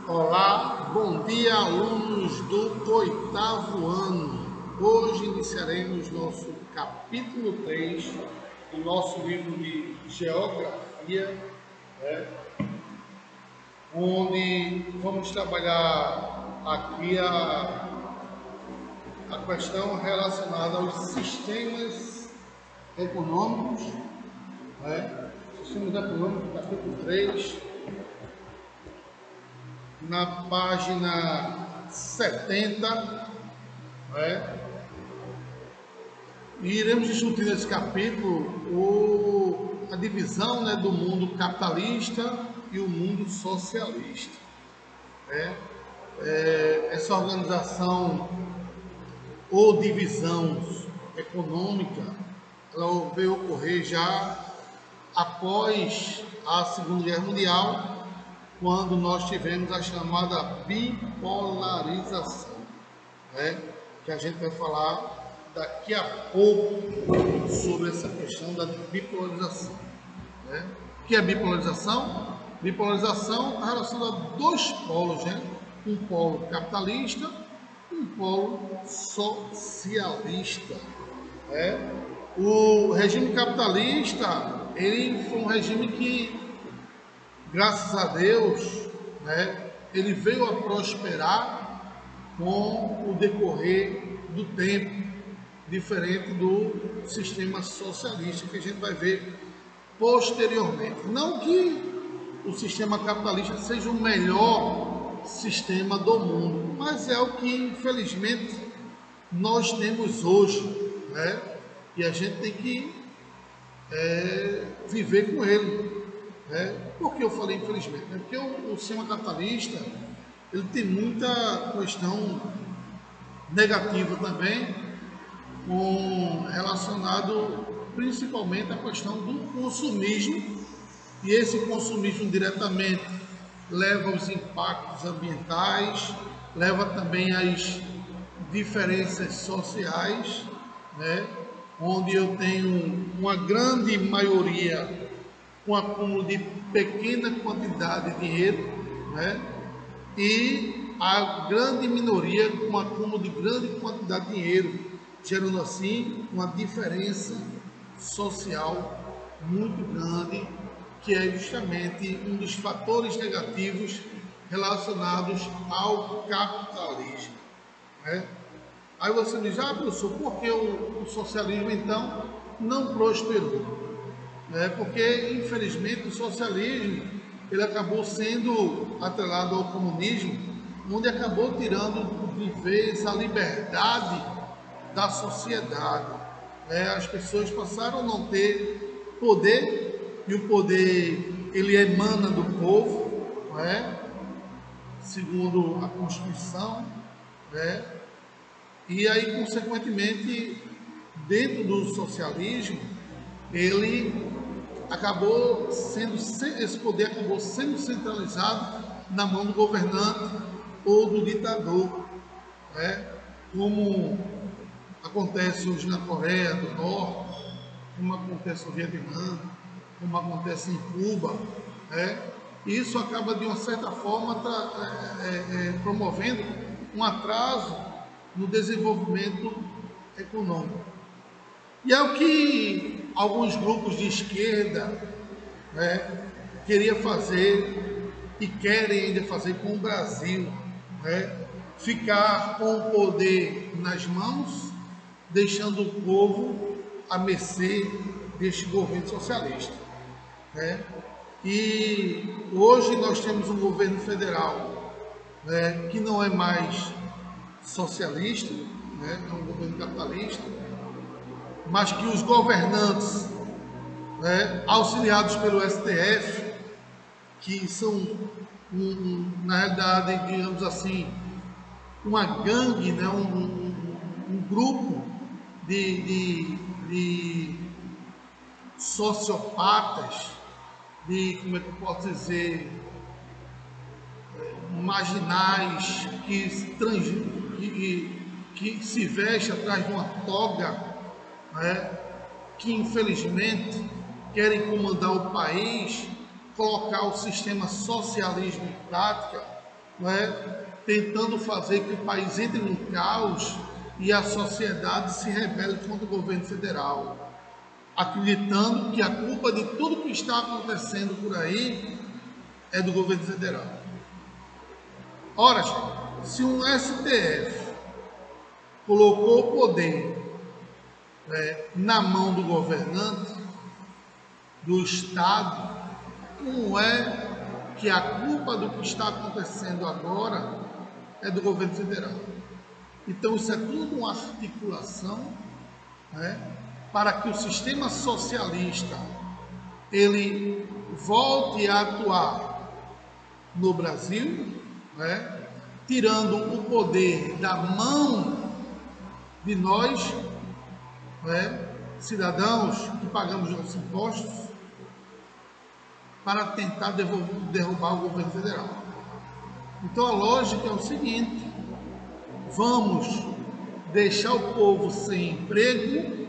Olá, bom dia, alunos do oitavo ano. Hoje iniciaremos nosso capítulo 3 do nosso livro de Geografia, onde vamos trabalhar aqui a questão relacionada aos sistemas econômicos, Sistemas econômicos, capítulo 3. Na página 70, e iremos discutir nesse capítulo a divisão do mundo capitalista e o mundo socialista. Essa organização ou divisão econômica, ela veio ocorrer já após a Segunda Guerra Mundial, quando nós tivemos a chamada bipolarização, que a gente vai falar daqui a pouco sobre essa questão da bipolarização. O que é bipolarização? Bipolarização está relacionada a dois polos, um polo capitalista e um polo socialista. O regime capitalista, ele foi um regime que, graças a Deus, ele veio a prosperar com o decorrer do tempo, diferente do sistema socialista, que a gente vai ver posteriormente. Não que o sistema capitalista seja o melhor sistema do mundo, mas é o que, infelizmente, nós temos hoje, e a gente tem que viver com ele. Por que eu falei infelizmente? Porque o sistema capitalista, ele tem muita questão negativa também, relacionado principalmente à questão do consumismo, e esse consumismo diretamente leva aos impactos ambientais, leva também às diferenças sociais, onde eu tenho uma grande maioria com acúmulo de pequena quantidade de dinheiro, e a grande minoria com acúmulo de grande quantidade de dinheiro, gerando assim uma diferença social muito grande, que é justamente um dos fatores negativos relacionados ao capitalismo. Aí você diz, professor, por que o socialismo então não prosperou? Porque, infelizmente, o socialismo ele acabou sendo atrelado ao comunismo, onde acabou tirando de vez a liberdade da sociedade. As pessoas passaram a não ter poder, e o poder ele emana do povo, segundo a Constituição, e aí, consequentemente, dentro do socialismo, esse poder acabou sendo centralizado na mão do governante ou do ditador, como acontece hoje na Coreia do Norte, como acontece no Vietnã, como acontece em Cuba. Isso acaba, de uma certa forma, promovendo um atraso no desenvolvimento econômico. E é o que alguns grupos de esquerda queriam fazer e querem ainda fazer com o Brasil, ficar com o poder nas mãos, deixando o povo à mercê deste governo socialista. E hoje nós temos um governo federal que não é mais socialista, é um governo capitalista, mas que os governantes, auxiliados pelo STF, que são, na realidade, digamos assim, uma gangue, um grupo de sociopatas, como é que eu posso dizer, marginais, que se veste atrás de uma toga, que infelizmente querem comandar o país, colocar o sistema socialismo em prática, não é, tentando fazer que o país entre no caos e a sociedade se rebele contra o governo federal, acreditando que a culpa de tudo que está acontecendo por aí é do governo federal. Ora, gente, se um STF colocou o poder na mão do governante, do Estado, como é que a culpa do que está acontecendo agora é do governo federal? Então isso é tudo uma articulação, né, para que o sistema socialista ele volte a atuar no Brasil, né, tirando o poder da mão de nós, né, cidadãos que pagamos nossos impostos, para tentar derrubar o governo federal. Então a lógica é o seguinte: vamos deixar o povo sem emprego,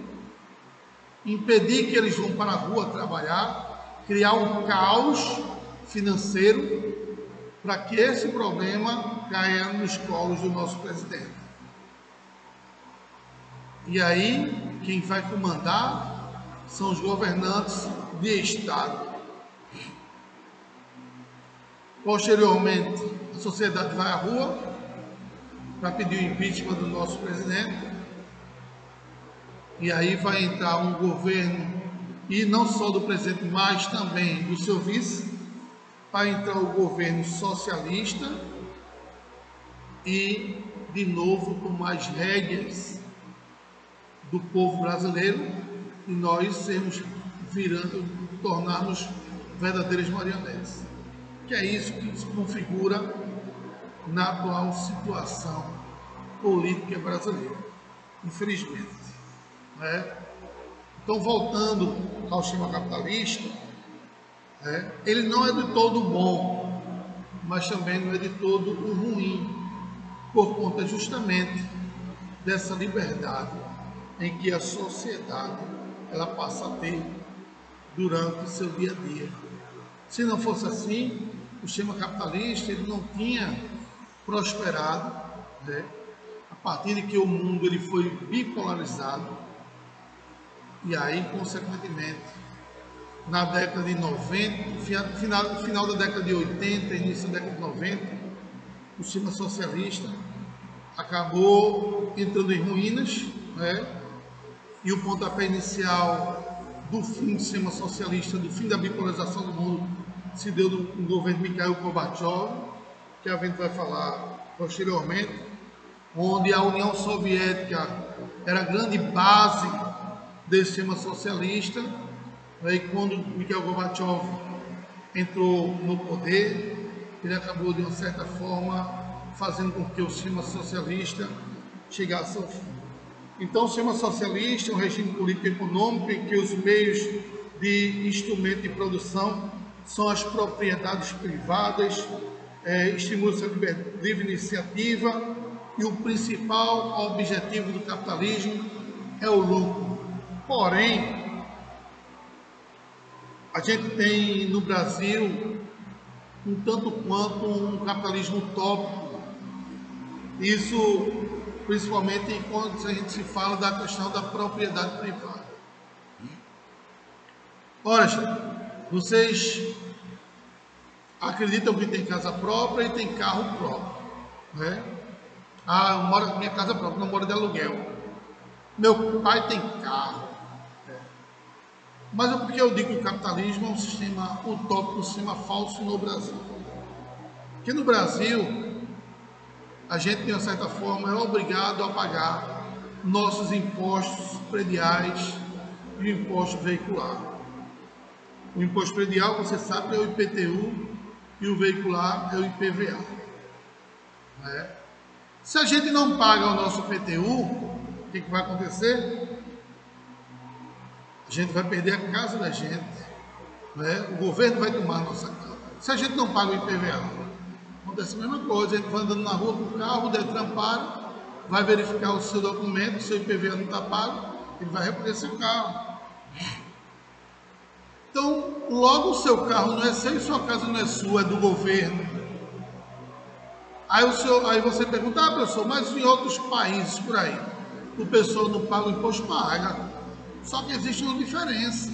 impedir que eles vão para a rua trabalhar, criar um caos financeiro para que esse problema caia nos colos do nosso presidente. E aí, quem vai comandar são os governantes de Estado. Posteriormente, a sociedade vai à rua para pedir o impeachment do nosso presidente. E aí vai entrar um governo, e não só do presidente, mas também do seu vice, vai entrar o governo socialista e, de novo, tomar as rédeas do povo brasileiro e nós sermos tornarmos verdadeiras marionetes. Que é isso que se configura na atual situação política brasileira, infelizmente. Né? Então, voltando ao sistema capitalista, ele não é de todo bom, mas também não é de todo ruim, por conta justamente dessa liberdade em que a sociedade ela passa a ter durante o seu dia a dia. Se não fosse assim, o sistema capitalista ele não tinha prosperado, né? A partir de que o mundo ele foi bipolarizado, e aí, consequentemente, na década de 90, final da década de 80, início da década de 90, o sistema socialista acabou entrando em ruínas, né? E o pontapé inicial do fim do sistema socialista, do fim da bipolarização do mundo, se deu no governo Mikhail Gorbachev, que a gente vai falar posteriormente, onde a União Soviética era a grande base desse sistema socialista. Aí, quando Mikhail Gorbachev entrou no poder, ele acabou, de uma certa forma, fazendo com que o sistema socialista chegasse ao fim. Então, o sistema socialista é um regime político-econômico em que os meios de instrumento de produção são as propriedades privadas, estimula-se a livre iniciativa, e o principal objetivo do capitalismo é o lucro. Porém, a gente tem no Brasil um tanto quanto um capitalismo utópico. Isso principalmente quando a gente se fala da questão da propriedade privada. Ora, gente, vocês acreditam que tem casa própria e tem carro próprio, né? Ah, eu moro na minha casa própria, não moro de aluguel. Meu pai tem carro. Mas é porque eu digo que o capitalismo é um sistema utópico, um sistema falso no Brasil. Porque no Brasil, a gente, de uma certa forma, é obrigado a pagar nossos impostos prediais e o imposto veicular. O imposto predial, você sabe, é o IPTU e o veicular é o IPVA. Né? Se a gente não paga o nosso IPTU, o que vai acontecer? A gente vai perder a casa da gente, né? O governo vai tomar a nossa casa. Se a gente não paga o IPVA, acontece a mesma coisa. A gente vai andando na rua com o carro, o Detran para, vai verificar o seu documento, o seu IPVA não está pago, ele vai recolher seu carro. Então, logo o seu carro não é seu e sua casa não é sua, é do governo. Aí você pergunta, professor, mas em outros países por aí, o pessoal não paga o imposto? Paga. Só que existe uma diferença.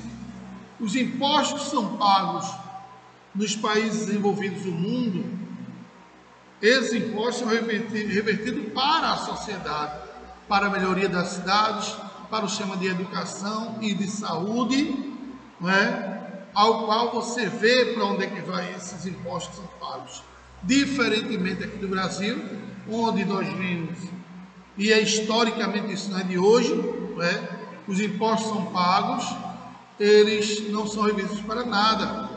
Os impostos que são pagos nos países desenvolvidos do mundo, esses impostos são revertidos para a sociedade, para a melhoria das cidades, para o sistema de educação e de saúde, não é? Ao qual você vê para onde é que vai esses impostos que são pagos. Diferentemente aqui do Brasil, onde nós vimos, e é historicamente isso não é de hoje, não é? Os impostos são pagos, eles não são revistos para nada.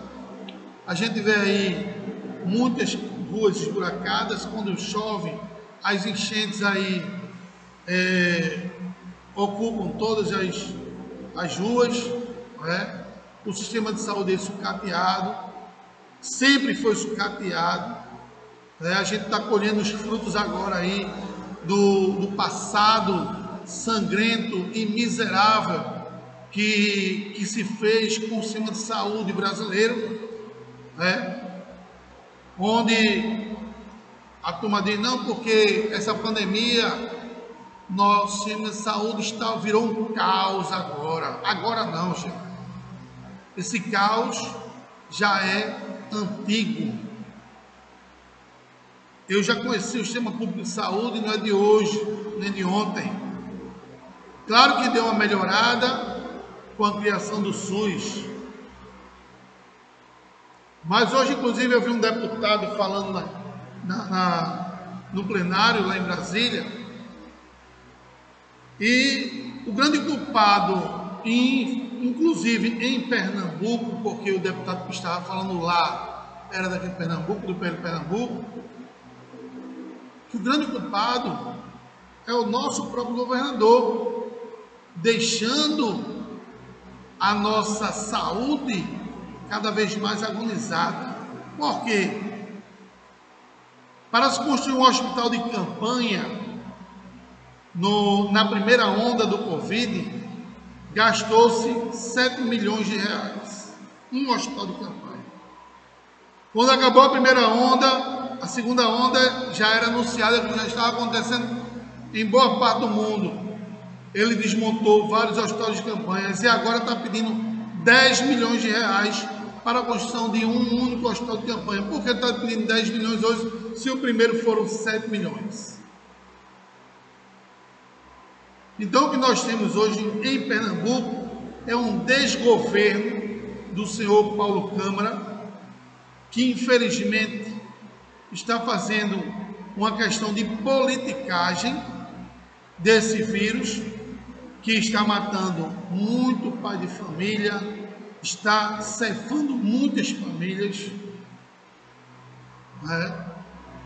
A gente vê aí muitas ruas esburacadas, quando chove, as enchentes aí ocupam todas as ruas, não é? O sistema de saúde é sucateado, sempre foi sucateado. A gente está colhendo os frutos agora aí do passado sangrento e miserável que se fez com o sistema de saúde brasileiro, onde a turma diz, não, porque essa pandemia, nosso sistema de saúde virou um caos agora. Agora não, gente. Esse caos já é antigo. Eu já conheci o sistema público de saúde, não é de hoje, nem de ontem. Claro que deu uma melhorada com a criação do SUS. Mas hoje, inclusive, eu vi um deputado falando no plenário lá em Brasília, e o grande culpado, inclusive em Pernambuco, porque o deputado que estava falando lá era daqui de Pernambuco, do PL Pernambuco, que o grande culpado é o nosso próprio governador, deixando a nossa saúde cada vez mais agonizada. Por quê? Para se construir um hospital de campanha na primeira onda do Covid, gastou-se 7 milhões de reais. Um hospital de campanha. Quando acabou a primeira onda, a segunda onda já era anunciada, que já estava acontecendo em boa parte do mundo. Ele desmontou vários hospitais de campanha e agora está pedindo 10 milhões de reais para a construção de um único hospital de campanha. Por que está pedindo 10 milhões hoje, se o primeiro foram 7 milhões? Então, o que nós temos hoje em Pernambuco é um desgoverno do senhor Paulo Câmara, que infelizmente está fazendo uma questão de politicagem desse vírus, que está matando muito pai de família, está ceifando muitas famílias,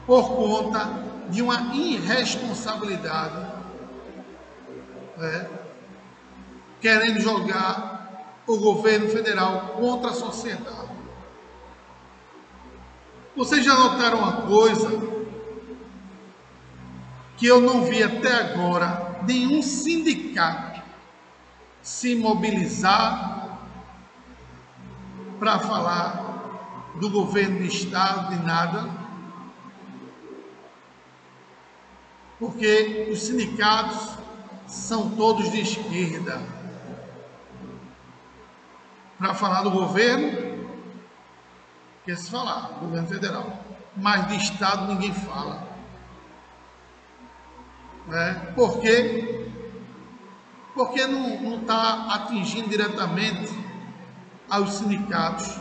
por conta de uma irresponsabilidade, querendo jogar o governo federal contra a sociedade. Vocês já notaram uma coisa que eu não vi até agora nenhum sindicato se mobilizar para falar do governo do estado, de nada, porque os sindicatos são todos de esquerda. Para falar do governo, quer se falar, governo federal, mas de estado ninguém fala. Por quê? Porque não está atingindo diretamente aos sindicatos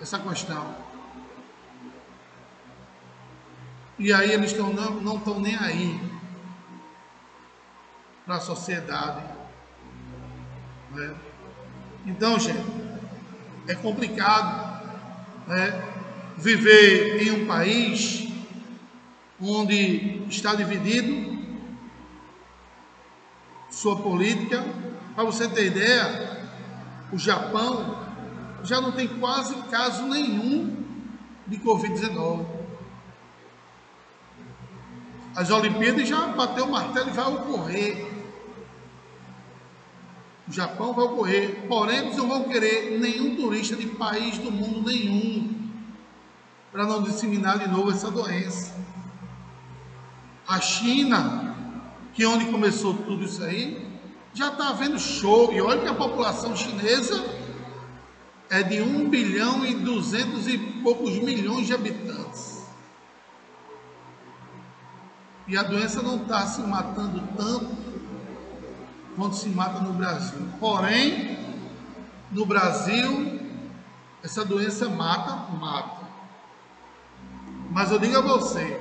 essa questão. E aí eles não estão nem aí para a sociedade. Então, gente, é complicado viver em um país onde está dividido sua política. Para você ter ideia, o Japão já não tem quase caso nenhum de Covid-19. As Olimpíadas já bateu o martelo e vai ocorrer. O Japão vai ocorrer, porém eles não vão querer nenhum turista de país do mundo nenhum. para não disseminar de novo essa doença. A China, que é onde começou tudo isso aí, já está havendo show. E olha que a população chinesa é de 1 bilhão e 200 e poucos milhões de habitantes. E a doença não está se matando tanto quanto se mata no Brasil. Porém, no Brasil, essa doença mata. Mas eu digo a você,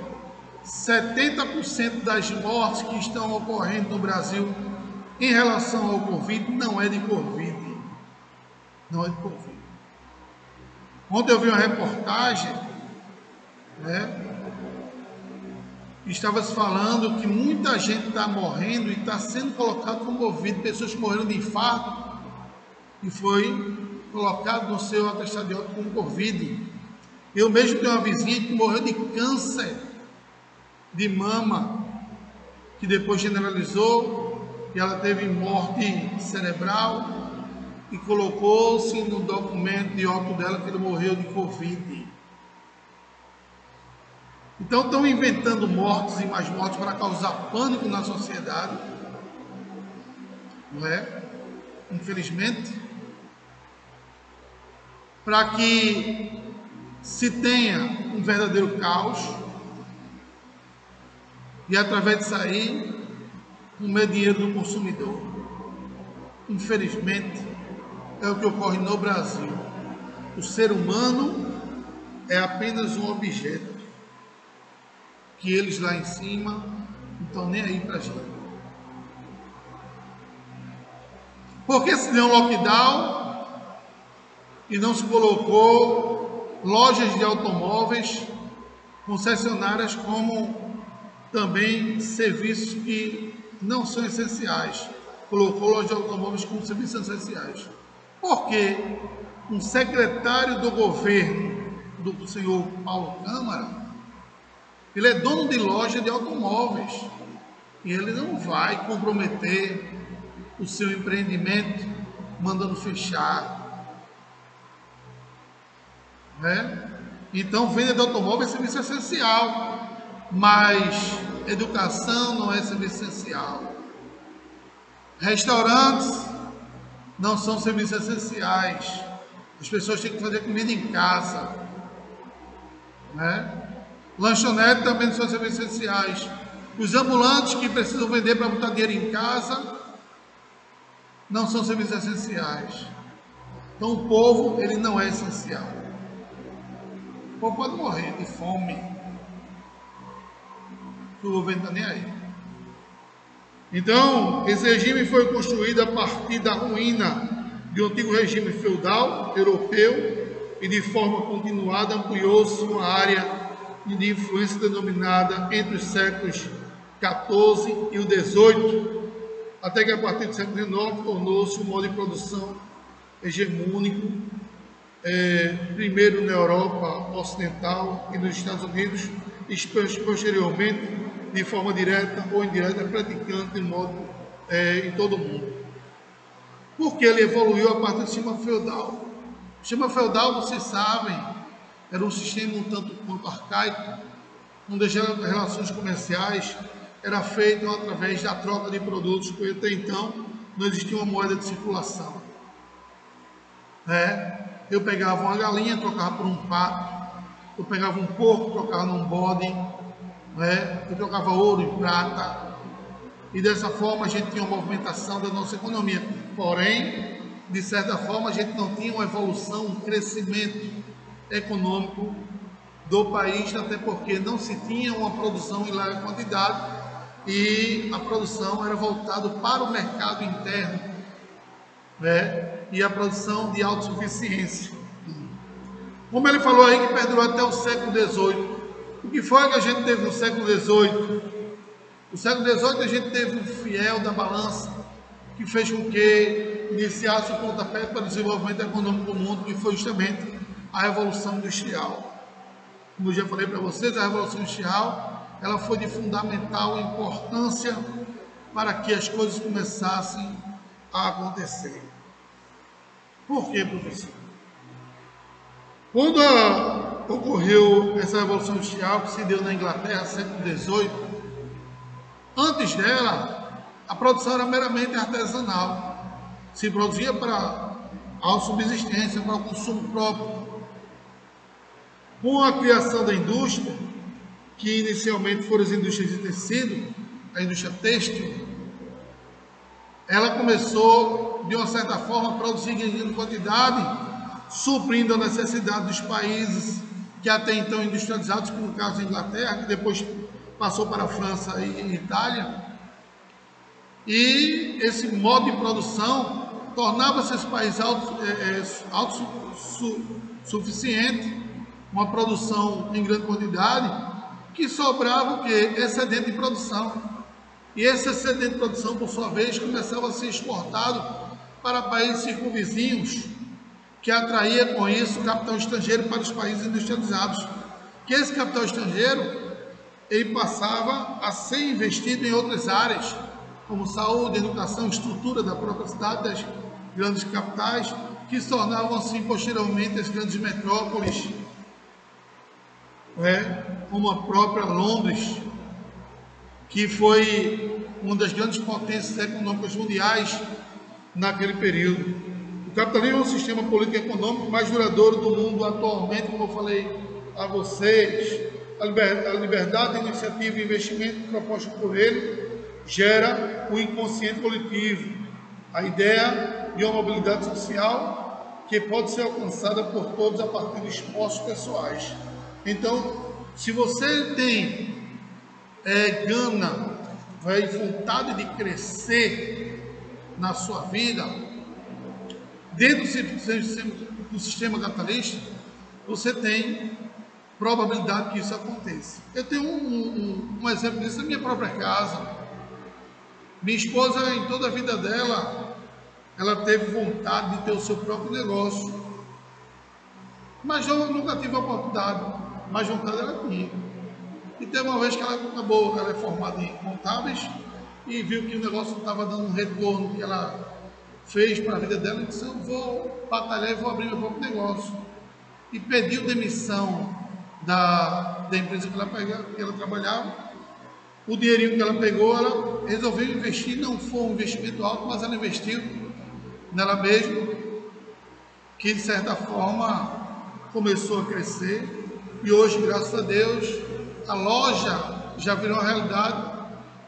70% das mortes que estão ocorrendo no Brasil em relação ao Covid não é de Covid. Não é de Covid. Ontem eu vi uma reportagem, estava se falando que muita gente está morrendo e está sendo colocado com Covid, pessoas que morreram de infarto e foi colocado no seu atestado de óbito com Covid. Eu mesmo tenho uma vizinha que morreu de câncer de mama, que depois generalizou, e ela teve morte cerebral e colocou-se no documento de óbito dela que ele morreu de Covid. Então estão inventando mortes e mais mortes para causar pânico na sociedade, não é? Infelizmente, para que se tenha um verdadeiro caos e através disso aí comer dinheiro do consumidor. Infelizmente, é o que ocorre no Brasil. O ser humano é apenas um objeto que eles lá em cima não estão nem aí para a gente. Por que se deu um lockdown e não se colocou lojas de automóveis, concessionárias, como também serviços que não são essenciais? Colocou lojas de automóveis como serviços essenciais. Porque um secretário do governo do senhor Paulo Câmara, ele é dono de loja de automóveis e ele não vai comprometer o seu empreendimento mandando fechar, né? Então, venda de automóvel é serviço essencial, mas educação não é serviço essencial. Restaurantes não são serviços essenciais. As pessoas têm que fazer comida em casa, né? Lanchonete também não são serviços essenciais. Os ambulantes que precisam vender para botar dinheiro em casa não são serviços essenciais. Então o povo, ele não é essencial. O povo pode morrer de fome, que o governo não está nem aí. Então, esse regime foi construído a partir da ruína de um antigo regime feudal europeu e de forma continuada ampliou-se uma área de influência denominada entre os séculos XIV e o XVIII, até que a partir do século XIX tornou-se um modo de produção hegemônico, primeiro na Europa Ocidental e nos Estados Unidos, e posteriormente, de forma direta ou indireta, praticando de modo em todo o mundo. Porque ele evoluiu a partir do sistema feudal. O sistema feudal, vocês sabem, era um sistema um tanto quanto arcaico, onde as relações comerciais eram feitas através da troca de produtos, porque até então não existia uma moeda de circulação. Eu pegava uma galinha, trocava por um pato, eu pegava um porco, trocava num bode, eu trocava ouro em prata, e dessa forma a gente tinha uma movimentação da nossa economia. Porém, de certa forma, a gente não tinha uma evolução, um crescimento econômico do país, até porque não se tinha uma produção em larga quantidade e a produção era voltada para o mercado interno, e a produção de autossuficiência. Como ele falou aí, que perdurou até o século XVIII. O que foi que a gente teve no século XVIII? No século XVIII a gente teve um fiel da balança que fez com que iniciasse o pontapé para o desenvolvimento econômico do mundo, que foi justamente a Revolução Industrial. Como eu já falei para vocês, a Revolução Industrial ela foi de fundamental importância para que as coisas começassem a acontecer. Por quê, professor? Quando ocorreu essa Revolução Industrial que se deu na Inglaterra, século XVIII. Antes dela, a produção era meramente artesanal. Se produzia para autossubsistência, para o consumo próprio. Com a criação da indústria, que inicialmente foram as indústrias de tecido, a indústria têxtil, ela começou, de uma certa forma, a produzir em grande quantidade, suprindo a necessidade dos países que até então industrializados, como o caso da Inglaterra, que depois passou para a França e Itália. E esse modo de produção tornava-se esse país autossuficiente, uma produção em grande quantidade, que sobrava o quê? Excedente de produção. E esse excedente de produção, por sua vez, começava a ser exportado para países circunvizinhos, que atraía com isso capital estrangeiro para os países industrializados. Que esse capital estrangeiro, ele passava a ser investido em outras áreas, como saúde, educação, estrutura da própria cidade, das grandes capitais, que se tornavam assim posteriormente as grandes metrópoles, como a própria Londres, que foi uma das grandes potências econômicas mundiais naquele período. O capitalismo é um sistema político e econômico mais duradouro do mundo atualmente, como eu falei a vocês. A liberdade de iniciativa e investimento proposta por ele gera o inconsciente coletivo, a ideia de uma mobilidade social que pode ser alcançada por todos a partir de esforços pessoais. Então, se você tem gana e vontade de crescer na sua vida, dentro do sistema capitalista, você tem probabilidade que isso aconteça. Eu tenho um exemplo disso na minha própria casa. Minha esposa, em toda a vida dela, ela teve vontade de ter o seu próprio negócio, mas eu nunca tive a oportunidade, mas vontade ela tinha. E teve uma vez que ela é formada em contábeis, e viu que o negócio não estava dando um retorno que ela fez para a vida dela, e disse: eu vou batalhar e vou abrir meu próprio negócio. E pediu demissão da empresa que ela trabalhava. O dinheirinho que ela pegou, ela resolveu investir. Não foi um investimento alto, mas ela investiu nela mesma, que de certa forma começou a crescer. E hoje, graças a Deus, a loja já virou uma realidade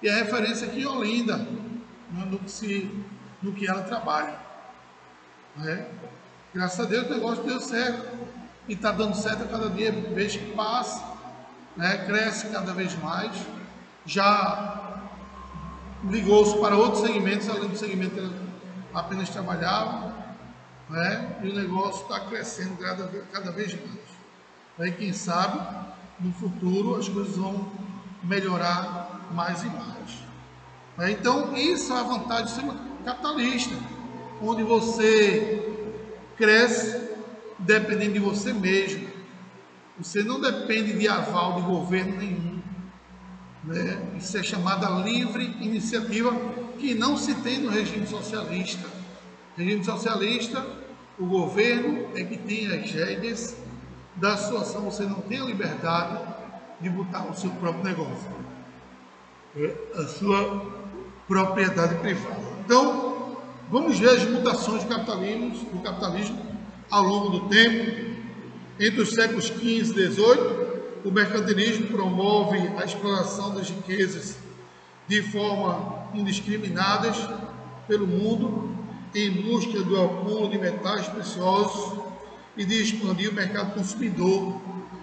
e é referência aqui em Olinda, no que ela trabalha. Graças a Deus o negócio deu certo e está dando certo a cada dia, vez que passa, cresce cada vez mais. Já ligou-se para outros segmentos, além do segmento que ela apenas trabalhava, e o negócio está crescendo cada vez mais. E quem sabe no futuro as coisas vão melhorar mais e mais. Então, isso é a vantagem do sistema capitalista, onde você cresce dependendo de você mesmo. Você não depende de aval de governo nenhum. Isso é chamada livre iniciativa, que não se tem no regime socialista. No regime socialista, o governo é que tem as rédeas da situação. Você não tem a liberdade de botar o seu próprio negócio, a sua propriedade privada. Então, vamos ver as mutações do capitalismo ao longo do tempo. Entre os séculos XV e XVIII, o mercantilismo promove a exploração das riquezas de forma indiscriminadas pelo mundo, em busca do acúmulo de metais preciosos e de expandir o mercado consumidor.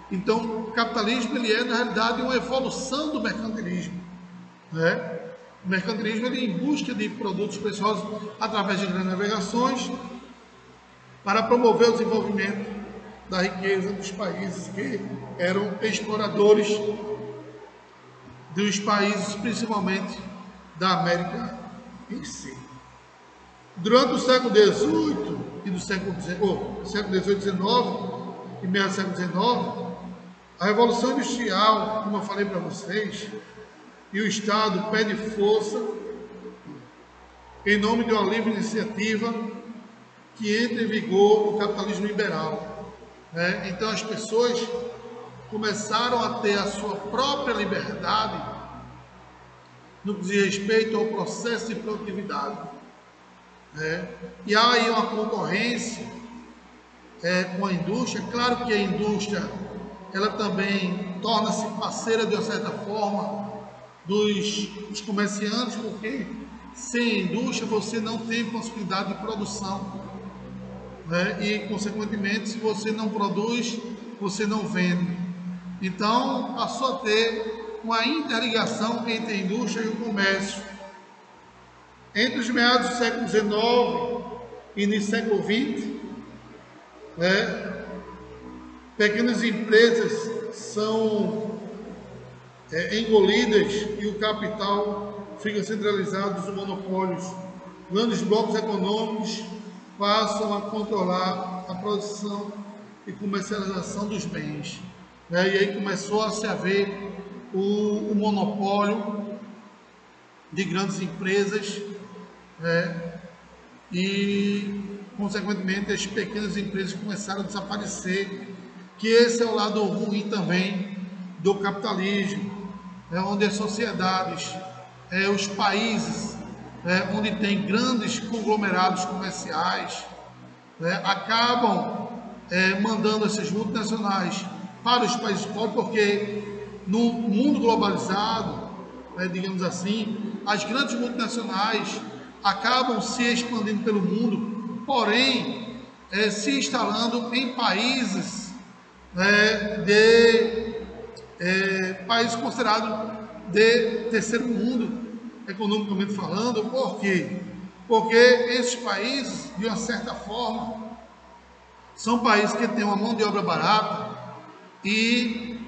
Então, o capitalismo ele é, na realidade, uma evolução do mercantilismo. O mercantilismo ele é em busca de produtos preciosos através de grandes navegações para promover o desenvolvimento da riqueza dos países que eram exploradores, dos países principalmente da América em si. Durante o século XVIII e do século XVIII e XIX e meio do século XIX, a Revolução Industrial, como eu falei para vocês, e o Estado pede força em nome de uma livre iniciativa que entra em vigor o capitalismo liberal. né? Então as pessoas começaram a ter a sua própria liberdade no que diz respeito ao processo de produtividade, né? E há aí uma concorrência com a indústria. Claro que a indústria ela também torna-se parceira de uma certa forma dos comerciantes, porque sem indústria você não tem possibilidade de produção, né? E consequentemente, se você não produz, você não vende. Então passou a ter uma interligação entre a indústria e o comércio. Entre os meados do século XIX e início do século XX, né, pequenas empresas são engolidas e o capital fica centralizado nos monopólios. Grandes blocos econômicos passam a controlar a produção e comercialização dos bens, né? E aí começou a se haver o monopólio de grandes empresas, né? E consequentemente as pequenas empresas começaram a desaparecer, que esse é o lado ruim também do capitalismo, onde as sociedades, os países, onde tem grandes conglomerados comerciais, acabam mandando essas multinacionais para os países pobres, porque no mundo globalizado, digamos assim, as grandes multinacionais acabam se expandindo pelo mundo, porém se instalando em países países considerados de terceiro mundo, economicamente falando. Por quê? Porque esses países, de uma certa forma, são países que têm uma mão de obra barata e,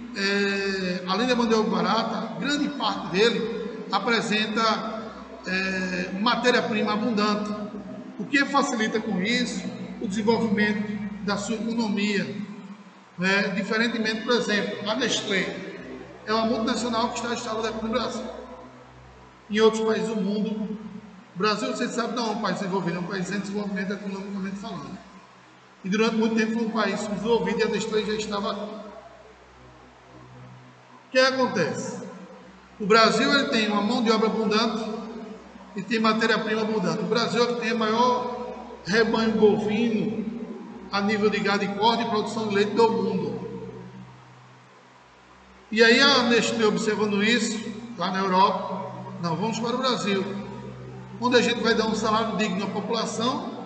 além da mão de obra barata, grande parte dele apresenta matéria-prima abundante, o que facilita com isso o desenvolvimento da sua economia. Diferentemente, por exemplo, a Nestlé é uma multinacional que está instalada aqui no Brasil. Em outros países do mundo, o Brasil, vocês sabem, não é um país desenvolvido, é um país em desenvolvimento economicamente falando. E durante muito tempo foi um país desenvolvido e a Nestlé já estava aqui. O que acontece? O Brasil ele tem uma mão de obra abundante e tem matéria-prima abundante. O Brasil é que tem o maior rebanho bovino a nível de gado e corte e produção de leite do mundo. E aí a Nestlé, observando isso, lá na Europa, não, vamos para o Brasil, onde a gente vai dar um salário digno à população,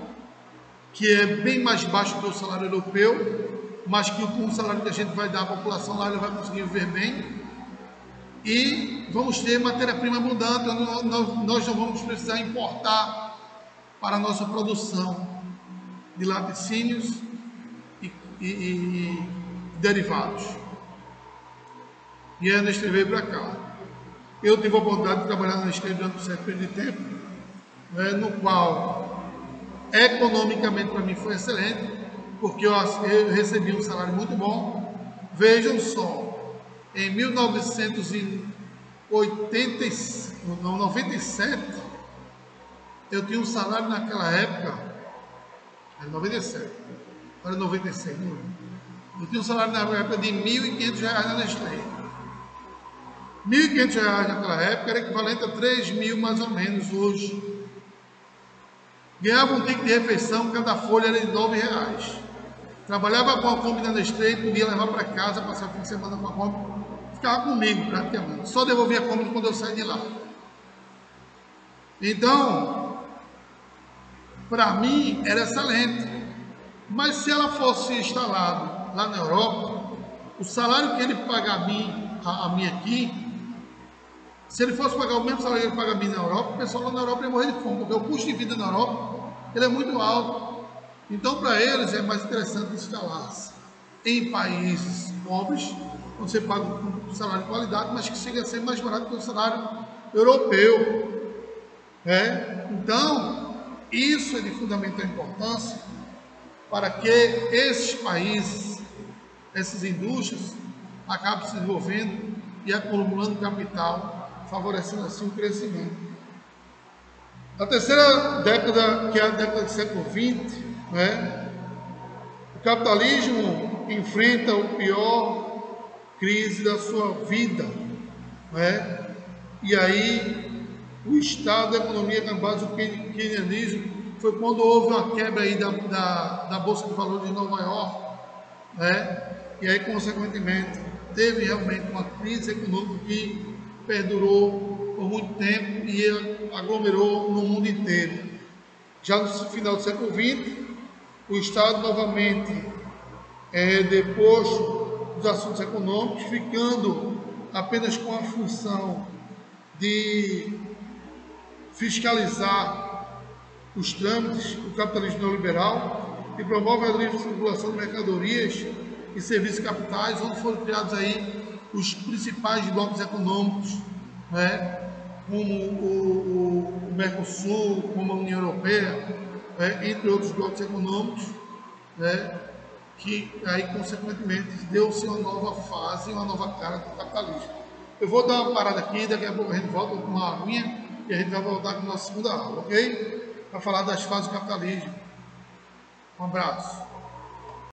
que é bem mais baixo que o salário europeu, mas que com o salário que a gente vai dar à população lá, ele vai conseguir viver bem, e vamos ter matéria-prima abundante, nós não vamos precisar importar para a nossa produção de laticínios e derivados. E a Nestlé veio para cá. Eu tive a oportunidade de trabalhar na Nestlé durante um certo período de tempo, no qual economicamente para mim foi excelente, porque eu recebi um salário muito bom. Vejam só, em 1997, eu tinha um salário naquela época, era 97, era 96, não? Eu tinha um salário na época de R$ 1.500 na Nestlé. R$ 1.500 naquela época era equivalente a 3.000 mais ou menos hoje. Ganhava um ticket de refeição, cada folha era de R$ 9. Trabalhava com a Kombi da Nestlé e podia levar para casa, passar o fim de semana com a Kombi. Ficava comigo praticamente. Só devolvia a Kombi quando eu saí de lá. Então, para mim era excelente. Mas se ela fosse instalada lá na Europa, o salário que ele paga a mim aqui, se ele fosse pagar o mesmo salário que ele paga a mim na Europa, o pessoal lá na Europa ia morrer de fome, porque o custo de vida na Europa ele é muito alto. Então, para eles é mais interessante instalar-se em países pobres, onde você paga um salário de qualidade, mas que chega a ser mais barato que o salário europeu. Então, isso é de fundamental importância para que esses países, essas indústrias, acabem se desenvolvendo e acumulando capital, favorecendo assim o crescimento. A terceira década, que é a década do século XX, o capitalismo enfrenta a pior crise da sua vida, né? E aí o estado da economia com base no keynesianismo foi quando houve uma quebra aí da Bolsa de Valores de Nova York, né? E aí, consequentemente, teve realmente uma crise econômica que perdurou por muito tempo e aglomerou no mundo inteiro. Já no final do século XX, o Estado novamente depois dos assuntos econômicos, ficando apenas com a função de fiscalizar os trâmites do capitalismo neoliberal e promove a livre circulação de mercadorias e serviços capitais, onde foram criados aí os principais blocos econômicos, né, como o Mercosul, como a União Europeia, né, entre outros blocos econômicos, né, que aí, consequentemente, deu-se uma nova fase, uma nova cara do capitalismo. Eu vou dar uma parada aqui, daqui a pouco a gente volta com uma aguinha e a gente vai voltar com a nossa segunda aula, ok? Para falar das fases do capitalismo. Um abraço.